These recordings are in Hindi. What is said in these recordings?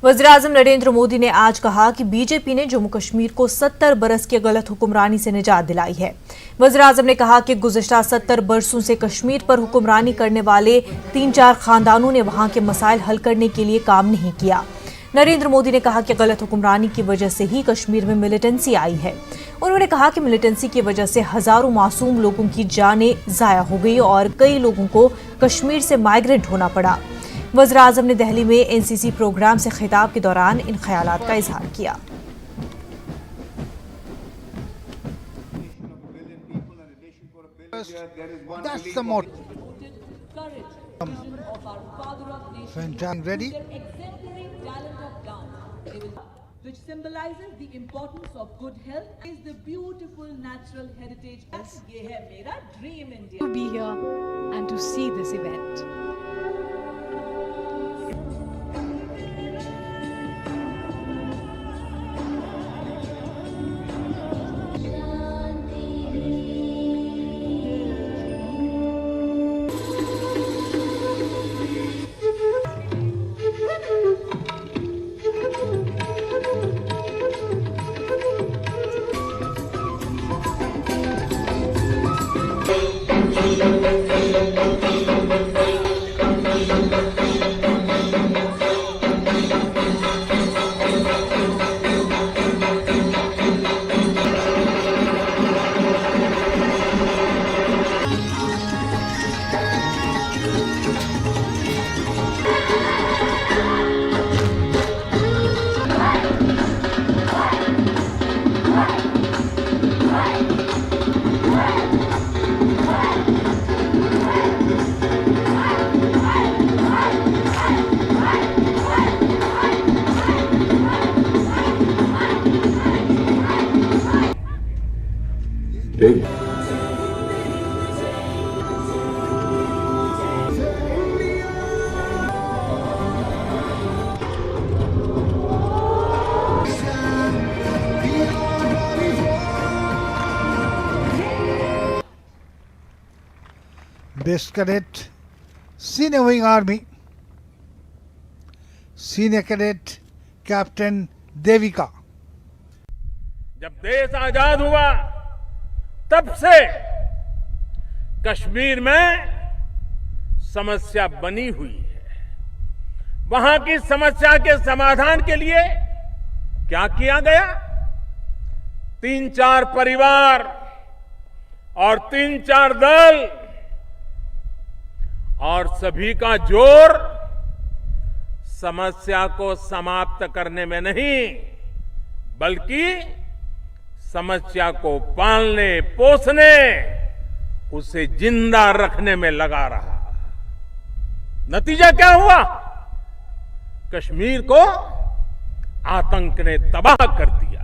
वज़ीर-ए-आज़म नरेंद्र मोदी ने आज कहा कि बीजेपी ने जम्मू कश्मीर को 70 बरस की गलत हुक्मरानी से निजात दिलाई है। वज़ीर-ए-आज़म ने कहा कि गुज़िश्ता 70 बरसों से कश्मीर पर हुक्मरानी करने वाले 3-4 खानदानों ने वहां के मसाइल हल करने के लिए काम नहीं किया। नरेंद्र मोदी ने कहा कि गलत हुक्मरानी की वजह से ही कश्मीर में मिलिटेंसी आई है। उन्होंने कहा कि मिलिटेंसी की वजह से हजारों मासूम लोगों की जानें ज़ाया हो गई और कई लोगों को कश्मीर से माइग्रेट होना पड़ा। वज़ीर-ए-आज़म ने दिल्ली में एनसीसी प्रोग्राम से खिताब के दौरान इन ख्यालात का इजहार किया। Which symbolizes the importance of good health is the beautiful natural heritage. ये है मेरा dream India. To be here and to see this event. Best Cadet, Senior Wing Army, Senior Cadet Captain Devika। जब देश आजाद हुआ तब से कश्मीर में समस्या बनी हुई है। वहां की समस्या के समाधान के लिए क्या किया गया? 3-4 परिवार और 3-4 दल और सभी का जोर समस्या को समाप्त करने में नहीं, बल्कि समस्या को पालने पोसने, उसे जिंदा रखने में लगा रहा। नतीजा क्या हुआ? कश्मीर को आतंक ने तबाह कर दिया।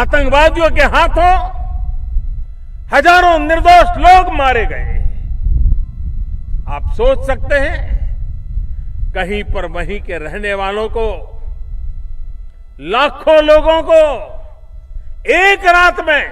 आतंकवादियों के हाथों हजारों निर्दोष लोग मारे गए। आप सोच सकते हैं कहीं पर वहीं के रहने वालों को, लाखों लोगों को एक रात में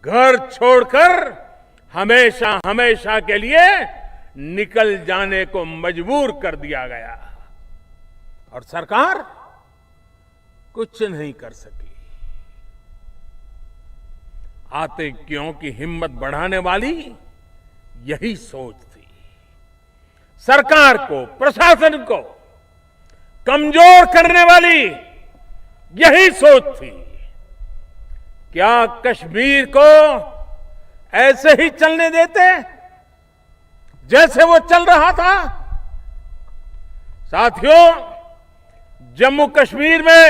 घर छोड़कर हमेशा हमेशा के लिए निकल जाने को मजबूर कर दिया गया और सरकार कुछ नहीं कर सकी। आतंकियों की हिम्मत बढ़ाने वाली यही सोच थी। सरकार को, प्रशासन को कमजोर करने वाली यही सोच थी। क्या कश्मीर को ऐसे ही चलने देते जैसे वो चल रहा था? साथियों, जम्मू कश्मीर में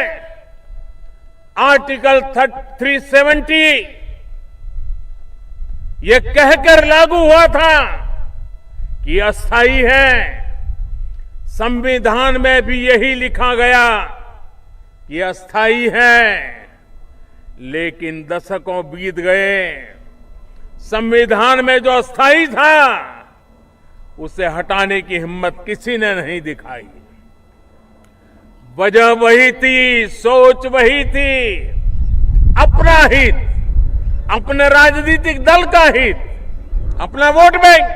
आर्टिकल 370 ये कहकर लागू हुआ था कि अस्थायी है। संविधान में भी यही लिखा गया कि अस्थायी है, लेकिन दशकों बीत गए, संविधान में जो अस्थायी था उसे हटाने की हिम्मत किसी ने नहीं दिखाई। वजह वही थी, सोच वही थी, अपना हित, अपने राजनीतिक दल का हित, अपना वोट बैंक।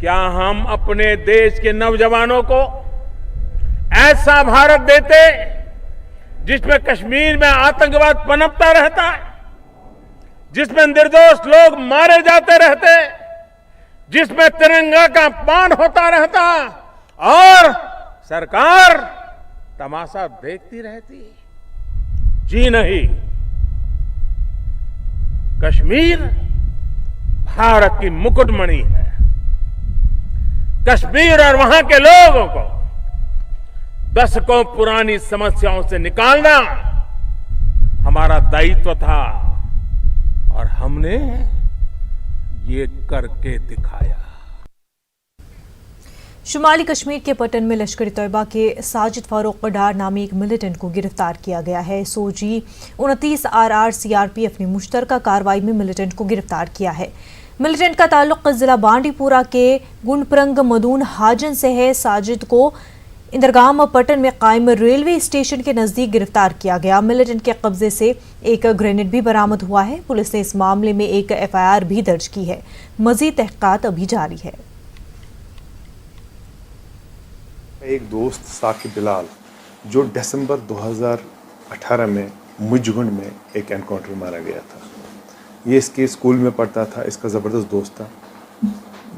क्या हम अपने देश के नौजवानों को ऐसा भारत देते जिसमें कश्मीर में आतंकवाद पनपता रहता, जिसमें निर्दोष लोग मारे जाते रहते, जिसमें तिरंगा का अपमान होता रहता और सरकार तमाशा देखती रहती? जी नहीं, कश्मीर भारत की मुकुटमणि है। कश्मीर और वहां के लोगों को दशकों पुरानी समस्याओं से निकालना हमारा दायित्व था और हमने ये करके दिखाया। शुमाली कश्मीर के पटन में लश्कर तैयबा के साजिद फारूक पडार नामी एक मिलिटेंट को गिरफ्तार किया गया है। एसओजी 29 RR CRPF ने मुश्तरका कार्रवाई में मिलिटेंट को गिरफ्तार किया है। मिलिटेंट का ताल्लुक जिला बांडीपुरा के गुंडप्रंग मदून हाजन से है। साजिद को इंदरगाम पटन में कायम रेलवे स्टेशन के नजदीक गिरफ्तार किया गया। मिलिटेंट के कब्जे से एक ग्रेनेड भी बरामद हुआ है। पुलिस ने इस मामले में एक FIR भी दर्ज की है। मजीद तहकीकात अभी जारी है। एक दोस्त साकिब बिलाल जो दिसंबर 2018 में मुजगुंड में एक एनकाउंटर मारा गया था। ये इसके स्कूल में पढ़ता था, इसका ज़बरदस्त दोस्त था।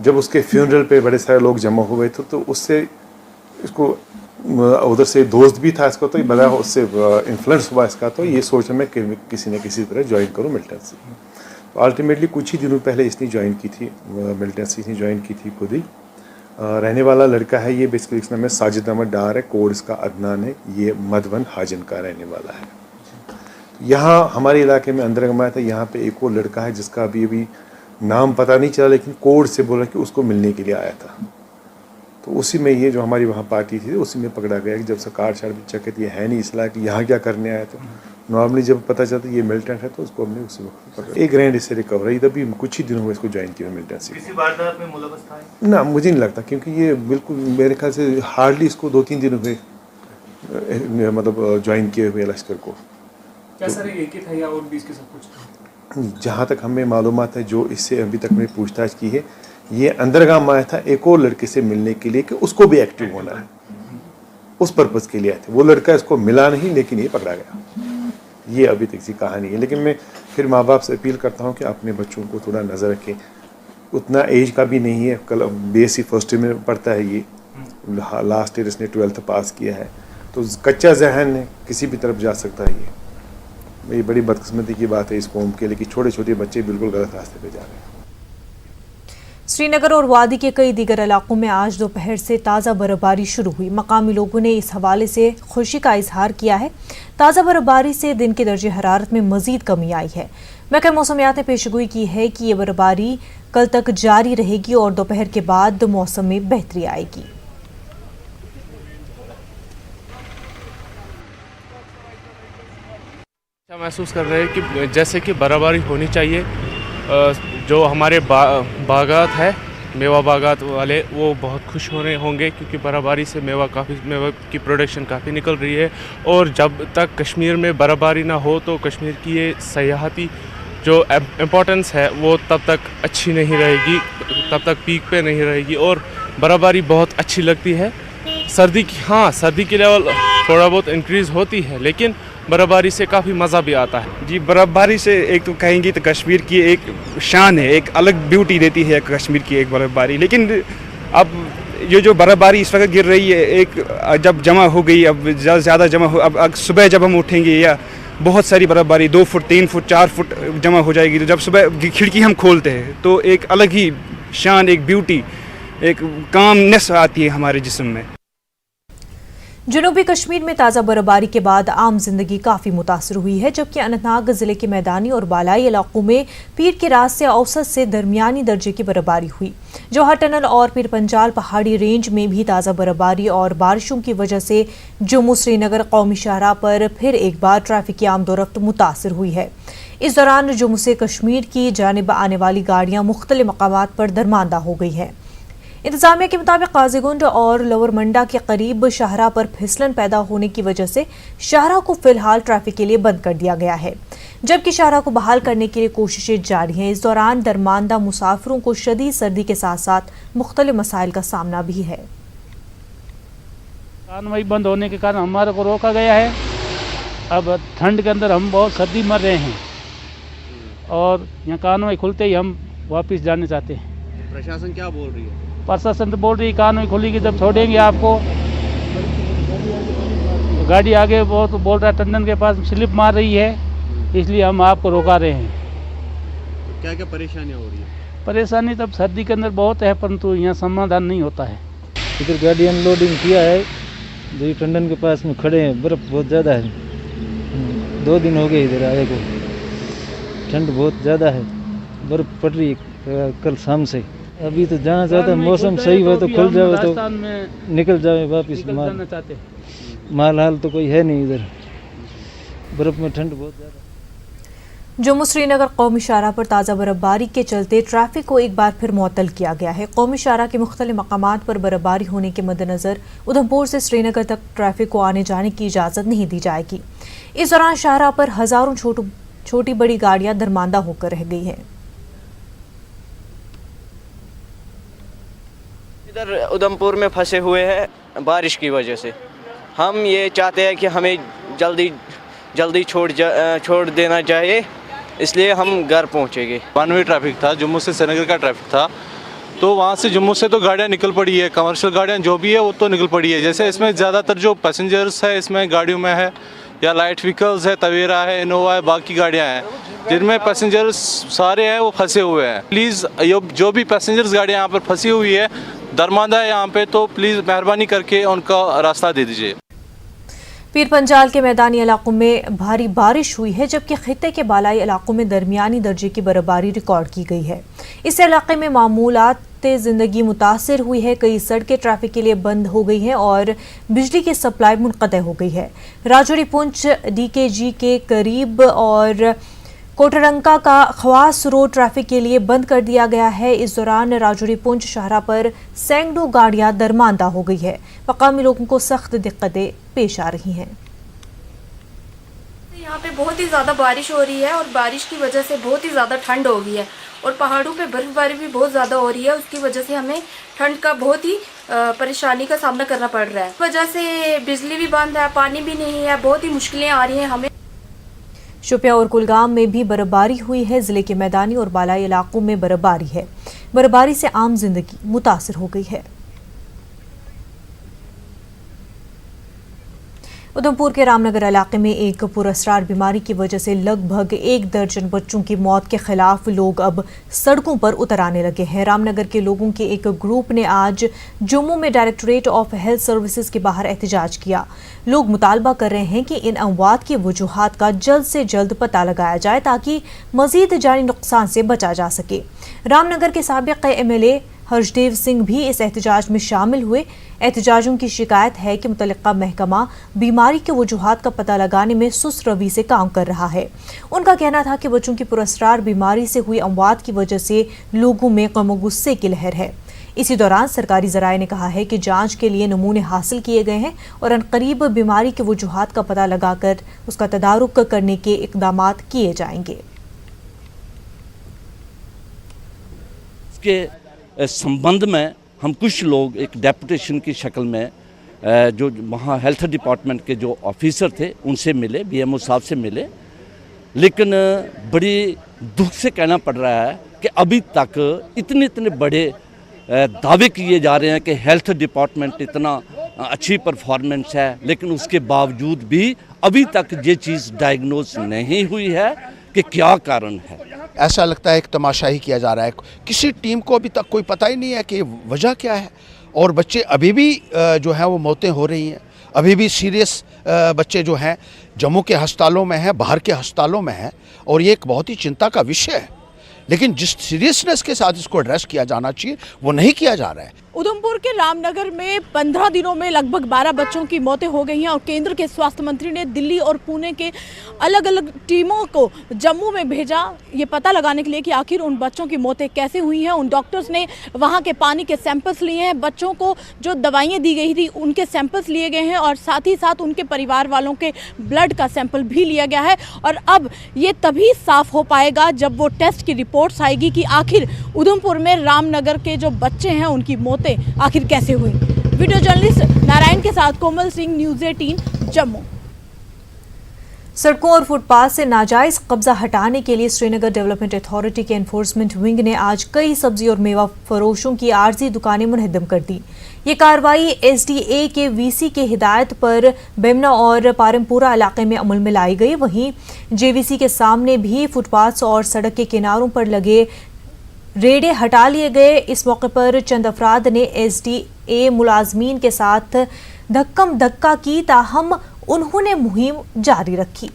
जब उसके फ्यूनरल पे बड़े सारे लोग जमा हुए थे तो उससे इसको उधर से दोस्त भी था इसको, तो बड़ा उससे इन्फ्लुएंस हुआ इसका, तो ये सोचा मैं किसी न किसी तरह ज्वाइन करूँ मिलिटेंसी। तो अल्टीमेटली कुछ ही दिनों पहले इसने ज्वाइन की थी मिलिटेंसी, इसने ज्वाइन की थी खुद ही। रहने वाला लड़का है ये, बेसिकली इसका नाम है साजिद अहमद डार है, कोड इसका अदनान है। ये मधवन हाजन का रहने वाला है। यहाँ हमारे इलाके में अंदर गमाया था। यहाँ पे एक और लड़का है जिसका अभी नाम पता नहीं चला, लेकिन कोड से बोला कि उसको मिलने के लिए आया था। तो उसी में ये जो हमारी वहाँ पार्टी थी उसी में पकड़ा गया कि जब से कार्ड शार्ड भी चेक किया, ये है नहीं इसलिए कि यहाँ क्या करने आया था। नॉर्मली जब पता चलता ये मिलिटेंट है तो उसको हमने उसी वक्त पकड़ा। एक ग्रैंड इससे रिकवर है। इधर भी कुछ ही दिनों हुए इसको ज्वाइन किया मिलिटेंसी। किसी वारदात में मुलव्वस था ना, मुझे नहीं लगता, क्योंकि ये बिल्कुल मेरे ख्याल से हार्डली इसको 2-3 दिन हुए मतलब ज्वाइन किए हुए लश्कर को। क्या सर एक ही था या और भी इसके साथ कुछ था? जहाँ तक हमें मालूमात है, जो इससे अभी तक मैंने पूछताछ की है, ये अंदरगाम आया था एक और लड़के से मिलने के लिए कि उसको भी एक्टिव होना है, उस पर्पज़ के लिए आए थे। वो लड़का इसको मिला नहीं, लेकिन ये पकड़ा गया। ये अभी तक की कहानी है। लेकिन मैं फिर माँ बाप से अपील करता हूँ कि अपने बच्चों को थोड़ा नज़र रखें। उतना एज का भी नहीं है, कल BSc फर्स्ट ईयर में पढ़ता है ये, लास्ट ईयर इसने 12th पास किया है, तो कच्चा जहन है, किसी भी तरफ जा सकता है ये बड़ी बदकिस्मती की बात है इस कौम के लिए कि छोटे छोटे बच्चे बिल्कुल गलत रास्ते पे जा रहे हैं। श्रीनगर और वादी के कई दीगर इलाकों में आज दोपहर से ताज़ा बर्फबारी शुरू हुई। मकामी लोगों ने इस हवाले से खुशी का इजहार किया है। ताज़ा बर्फबारी से दिन के दर्जे हरारत में मजीद कमी आई है। महकमा मौसमियात ने पेशगोई की है कि ये बर्फबारी कल तक जारी रहेगी और दोपहर के बाद मौसम में बेहतरी आएगी। महसूस कर रहे हैं कि जैसे कि बर्फबारी होनी चाहिए। जो हमारे बागात है, मेवा बागात वाले, वो बहुत खुश होंगे क्योंकि बर्फबारी से मेवा की प्रोडक्शन काफ़ी निकल रही है। और जब तक कश्मीर में बर्फबारी ना हो तो कश्मीर की ये सयाहती जो इम्पोर्टेंस है वो तब तक अच्छी नहीं रहेगी, तब तक पीक पे नहीं रहेगी। और बर्फबारी बहुत अच्छी लगती है। सर्दी की लेवल थोड़ा बहुत इंक्रीज़ होती है, लेकिन बर्फबारी से काफ़ी मज़ा भी आता है। जी, बर्फबारी से एक तो कहेंगी तो कश्मीर की एक शान है, एक अलग ब्यूटी देती है कश्मीर की एक बर्फबारी। लेकिन अब ये जो बर्फबारी इस वक्त गिर रही है, एक जब जमा हो गई, अब ज़्यादा जमा हो, अब सुबह जब हम उठेंगे या बहुत सारी बर्फबारी 2 फुट 3 फुट 4 फुट जमा हो जाएगी, तो जब सुबह खिड़की हम खोलते हैं तो एक अलग ही शान, एक ब्यूटी, एक कामनेस आती है हमारे जिस्म में। जनूबी कश्मीर में ताज़ा बर्फबारी के बाद आम जिंदगी काफ़ी मुतासर हुई है, जबकि अनंतनाग जिले के मैदानी और बालाई इलाकों में पीर की रात से औसत से दरमियानी दर्जे की बर्फबारी हुई। जौहर टनल और पीर पंजाल पहाड़ी रेंज में भी ताज़ा बर्फबारी और बारिशों की वजह से जम्मू श्रीनगर कौमी शाहराह पर फिर एक बार ट्रैफिक की आमदोरफ्त मुतासर हुई है। इस दौरान जम्मू से कश्मीर की जानिब आने वाली गाड़ियाँ मुख्तलिफ मकामात पर दरमांदा हो गई हैं। इंतजामिया के मुताबिक काजीगुंड और लोअर मंडा के करीब शाहराह पर फिसलन पैदा होने की वजह से शाहराह को फिलहाल ट्रैफिक के लिए बंद कर दिया गया है, जबकि शाहराह को बहाल करने के लिए कोशिशें जारी हैं। इस दौरान दरमांदा मुसाफिरों को शदीद सर्दी के साथ साथ मुख्तलिफ मसाइल का सामना भी है। कानवाई बंद होने के कारण हमारे को रोका गया है। अब ठंड के अंदर हम बहुत सर्दी मर रहे हैं और यहाँ कानवाई खुलते ही हम वापस जाना चाहते हैं। प्रशासन क्या बोल रही है? प्रशासन तो बोल रही है कानवाई खुलेगी जब छोड़ेंगे आपको। गाड़ी आगे बहुत बोल रहा है टंडन के पास स्लिप मार रही है, इसलिए हम आपको रोका रहे हैं। तो क्या क्या परेशानियाँ हो रही है? परेशानी तब सर्दी के अंदर बहुत है, परंतु यहाँ समाधान नहीं होता है। इधर गाड़ी अनलोडिंग किया है, जो टंडन के पास में खड़े हैं, बर्फ़ बहुत ज़्यादा है। 2 दिन हो गए इधर आए को, ठंड बहुत ज़्यादा है, बर्फ़ पड़ रही है कल शाम से। अभी तो जाना चाहता है, मौसम सही हुआ तो खुल जाए तो निकल जाए वापस। माल हाल तो कोई है नहीं इधर, बर्फ़ में ठंड बहुत ज़्यादा। जम्मू श्रीनगर कौमी शाहराह पर ताज़ा बर्फबारी के चलते ट्रैफिक को एक बार फिर मुअत्तल किया गया है। कौमी शाहराह के मुख्तलिफ मकामात पर बर्फबारी होने के मद्देनज़र उधमपुर से श्रीनगर तक ट्रैफिक को आने जाने की इजाज़त नहीं दी जाएगी। इस दौरान शाहराह पर हज़ारों छोटी बड़ी गाड़ियां दरमांदा होकर रह गई हैं। इधर उधमपुर में फंसे हुए हैं बारिश की वजह से। हम ये चाहते हैं कि हमें जल्दी छोड़ देना चाहिए, इसलिए हम घर पहुंचेंगे। वन वे ट्रैफिक था, जम्मू से श्रीनगर का ट्रैफिक था, तो वहाँ से जम्मू से तो गाड़ियाँ निकल पड़ी है, कमर्शियल गाड़ियाँ जो भी है वो तो निकल पड़ी है। जैसे इसमें ज़्यादातर जो पैसेंजर्स है इसमें गाड़ियों में है या लाइट व्हीकल्स है, तवेरा है, इनोवा है, बाकी गाड़ियाँ हैं जिनमें पैसेंजर्स सारे हैं वो फंसे हुए हैं। प्लीज़ जो भी पैसेंजर्स गाड़ियाँ यहाँ पर फंसी हुई है, दरमांदा है यहाँ पे, तो प्लीज़ मेहरबानी करके उनका रास्ता दे दीजिए। पीर पंजाल के मैदानी इलाकों में भारी बारिश हुई है, जबकि खित्ते के बालाई इलाकों में दरमियानी दर्जे की बर्फबारी रिकॉर्ड की गई है। इस इलाके में मामूलात ज़िंदगी मुतासिर हुई है। कई सड़कें ट्रैफिक के लिए बंद हो गई हैं और बिजली की सप्लाई मुनक़ते हो गई है। राजौरी पुंछ DKG के करीब और कोटरंका का खवास रोड ट्रैफिक के लिए बंद कर दिया गया है। इस दौरान राजौरी पुंछ शाहराह पर सैकड़ों गाड़ियां दरमांदा हो गई है। मकामी लोगों को सख्त दिक्कतें पेश आ रही हैं। यहाँ पे बहुत ही ज़्यादा बारिश हो रही है और बारिश की वजह से बहुत ही ज़्यादा ठंड हो गई है और पहाड़ों पे बर्फबारी भी बहुत ज़्यादा हो रही है। उसकी वजह से हमें ठंड का बहुत ही परेशानी का सामना करना पड़ रहा है। इस वजह से बिजली भी बंद है, पानी भी नहीं है, बहुत ही मुश्किलें आ रही हैं हमें। शोपियां और कुलगाम में भी बर्फबारी हुई है। जिले के मैदानी और बालाई इलाकों में बर्फबारी है। बर्फबारी से आम जिंदगी मुतासिर हो गई है। उधमपुर के रामनगर इलाके में एक पुरअसरार बीमारी की वजह से लगभग 1 दर्जन बच्चों की मौत के खिलाफ लोग अब सड़कों पर उतर आने लगे हैं। रामनगर के लोगों के एक ग्रुप ने आज जम्मू में डायरेक्टोरेट ऑफ हेल्थ सर्विसेज के बाहर एहतजाज किया। लोग मुतालबा कर रहे हैं कि इन अमवात की वजूहात का जल्द से जल्द पता लगाया जाए ताकि मजीद जानी नुकसान से बचा जा सके। रामनगर के साबिक MLA हर्षदेव सिंह भी इस एहतजाज में शामिल हुए। एहतजाजों की शिकायत है कि मुतल्लिका महकमा बीमारी के वजूहात का पता लगाने में सुस्त रवि से काम कर रहा है। उनका कहना था कि बच्चों की पुरअसरार बीमारी से हुई अमवात की वजह से लोगों में गम और गुस्से की लहर है। इसी दौरान सरकारी ज़राए ने कहा है कि जांच के लिए नमूने हासिल किए गए हैं और अनकरीब बीमारी के वजूहात का पता लगाकर उसका तदारुक करने के इक़दाम किए जाएंगे। संबंध में हम कुछ लोग एक डेपुटेशन की शक्ल में जो वहाँ हेल्थ डिपार्टमेंट के जो ऑफिसर थे उनसे मिले, BMO साहब से मिले, लेकिन बड़ी दुख से कहना पड़ रहा है कि अभी तक इतने बड़े दावे किए जा रहे हैं कि हेल्थ डिपार्टमेंट इतना अच्छी परफॉर्मेंस है, लेकिन उसके बावजूद भी अभी तक ये चीज़ डायग्नोज नहीं हुई है कि क्या कारण है। ऐसा लगता है एक तमाशा ही किया जा रहा है। किसी टीम को अभी तक कोई पता ही नहीं है कि वजह क्या है और बच्चे अभी भी जो है वो मौतें हो रही हैं। अभी भी सीरियस बच्चे जो हैं जम्मू के अस्पतालों में हैं, बाहर के अस्पतालों में हैं और ये एक बहुत ही चिंता का विषय है। लेकिन जिस सीरियसनेस के साथ इसको एड्रेस किया जाना चाहिए वो नहीं किया जा रहा है। उधमपुर के रामनगर में 15 दिनों में लगभग 12 बच्चों की मौतें हो गई हैं और केंद्र के स्वास्थ्य मंत्री ने दिल्ली और पुणे के अलग अलग टीमों को जम्मू में भेजा ये पता लगाने के लिए कि आखिर उन बच्चों की मौतें कैसे हुई हैं। उन डॉक्टर्स ने वहां के पानी के सैंपल्स लिए हैं, बच्चों को जो दवाइयाँ दी गई थी उनके सैंपल्स लिए गए हैं और साथ ही साथ उनके परिवार वालों के ब्लड का सैंपल भी लिया गया है। और अब ये तभी साफ हो पाएगा जब वो टेस्ट की रिपोर्ट्स आएगी कि आखिर उधमपुर में रामनगर के जो बच्चे हैं उनकी मौतें आखिर कैसे हुई। वीडियो जर्नलिस्ट नारायण के साथ कोमल सिंह, न्यूज़ 18 जम्मू। सड़कों और फुटपाथ से नाजायज कब्जा हटाने के लिए श्रीनगर डेवलपमेंट अथॉरिटी के एनफोर्समेंट विंग ने आज कई सब्जी और मेवा फरोशों की आर्जी दुकानें मुनहदम कर दी। ये कार्रवाई एसडीए के वीसी के हिदायत पर बेमना और पारमपुरा इलाके में अमल में लाई गई। वहीं जेवीसी के सामने भी फुटपाथ और सड़क के किनारों पर लगे रेड़े हटा लिए गए। इस मौके पर चंद अफराद ने एसडीए मुलाजमीन के साथ धक्कम धक्का की, ताहम उन्होंने मुहिम जारी रखी।